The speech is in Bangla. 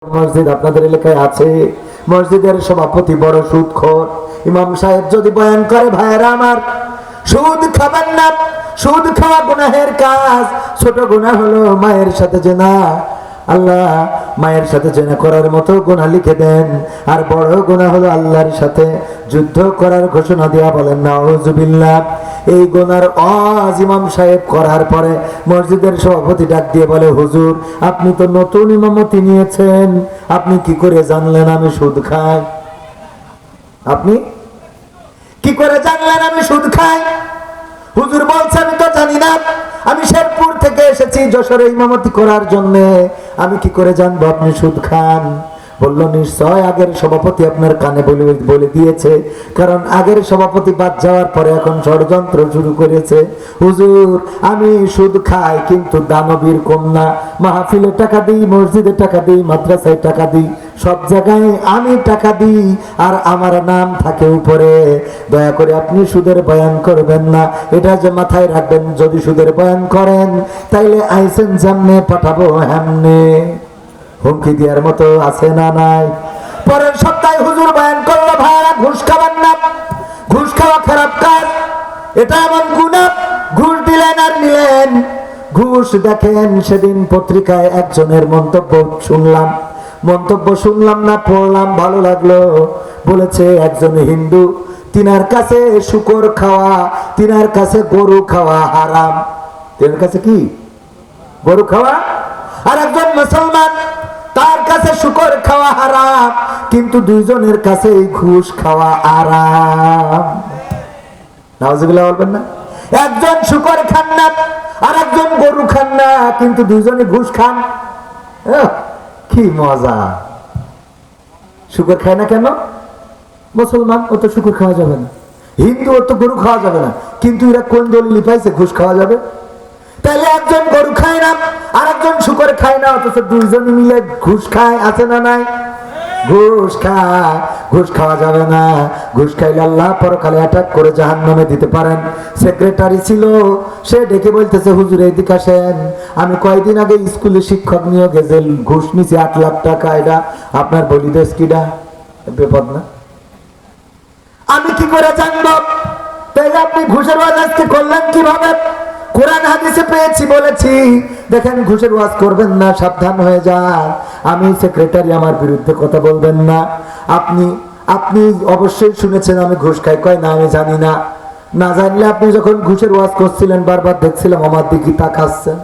মসজিদ আপনাদের এলাকায় আছে, মসজিদের সভাপতি বড় সুদখোর। ইমাম সাহেব যদি বয়ান করে, ভাইয়েরা আমার, সুদ খাবেন না, সুদ খাওয়া গুনাহের কাজ। ছোট গুনাহ হলো মায়ের সাথে জেনা, আল্লাহ মায়ের সাথে জেনা করার মতো গুনাহ লিখে দেন। আর বড় গুনাহ হলো আল্লাহর সাথে যুদ্ধ করার ঘোষণা দেওয়া, বলেন নাউজুবিল্লাহ। এই গুনার আওয়াজ ইমাম সাহেব করার পরে মসজিদের সভাপতি ডাক দিয়ে বলে, হুজুর আপনি তো নতুন ইমামতি নিয়েছেন, আপনি কি করে জানলেন আমি সুদ খাই? আপনি কি করে জানলেন আমি সুদ খাই? হুজুর বলছে, আমি তো জানি না, আমি শেরপুর থেকে এসেছি যশোরে ইমামতি করার জন্য, আমি কি করে জানবো আপনি সুদ খান? বলল, নিশ্চয় আগের সভাপতি আপনার কানে বলে দিয়েছে, কারণ আগের সভাপতি বাদ যাওয়ার পরে এখন ষড়যন্ত্র শুরু করেছে। হুজুর আমি সুদ খাই, কিন্তু দানবীর কন্যা, মাহফিলে টাকা দিই, মসজিদে টাকা দিই, মাদ্রাসায় টাকা দিই, সব জায়গায় আমি টাকা দিই, আর আমার নাম থাকে উপরে। দয়া করে আপনি সুদের বয়ান করবেন না, এটা যে মাথায় রাখবেন, যদি সুদের বয়ান করেন তাইলে আইসেন জামনে পাঠাবো হেমনে। হুমকি দেওয়ার মতো আছে না নাই? পরের সপ্তাহে হুজুর বয়ান করলো, ভাইরা ঘুষ খাবেন না, ঘুষ খাওয়া খারাপ কাজ, এটা এমন গুনাহ। ঘুষ দিলেন আর নিলেন ঘুষ। দেখেন সেদিন পত্রিকায় একজনের মন্তব্য শুনলাম না, পড়লাম, ভালো লাগলো। বলেছে একজন হিন্দু, তিনার কাছে শুকর খাওয়া, তিনার কাছে গরু খাওয়া হারাম। তিনার কাছে কি? গরু খাওয়া। আর একজন মুসলমান, তার কাছে শুকর খাওয়া হারাম, কিন্তু দুইজনের কাছে ঘুষ খাওয়া আরাম। নাউজুবিল্লাহ বলবেন না? একজন শুকর খান না, আর একজন গরু খান না, কিন্তু দুইজনে ঘুষ খান। কি মজা! শুকর খায় না কেন? মুসলমান, ও তো শুকর খাওয়া যাবে না, হিন্দু, ও তো গরু খাওয়া যাবে না, কিন্তু এরা কোন দলিল পাইছে ঘুষ খাওয়া যাবে? তাহলে একজন গরু খায় না, আর একজন শুকর খায় না, অথচ দুইজন মিলে ঘুষ খায়, আছে না নাই? ঘুষ খায়, ঘুষ খাওয়া যাবে না। ঘুষ খাইলে আল্লাহ পরকালে অ্যাটাক করে জাহান্নামে দিতে পারেন। সেক্রেটারি ছিল, সে ডেকে বলতেছে, হুজুর এইদিকে আসেন, আমি কয়েকদিন আগে স্কুলে শিক্ষক নিয়োগে যে ঘুষ নিছি 8 লাখ টাকা, এটা আপনার বলি দেশ কিনা? বিপদ না? আমি কি করে জানবো? তাইলে আপনি ঘুষের ওয়াজ আজকে করলেন কিভাবে? কোরআন হাদিসে পেয়েছি, বলেছি, দেখেন ঘুষের ওয়াজ করবেন না, সাবধান হয়ে যান। আমি সেক্রেটারি, আমার বিরুদ্ধে কথা বলবেন না। আপনি অবশ্যই শুনেছেন আমি ঘুষ খাই। কয় না, আমি জানি না। না জানলে আপনি যখন ঘুষের ওয়াজ করছিলেন বারবার দেখছিলাম আমার দিকে তাকাচ্ছেন।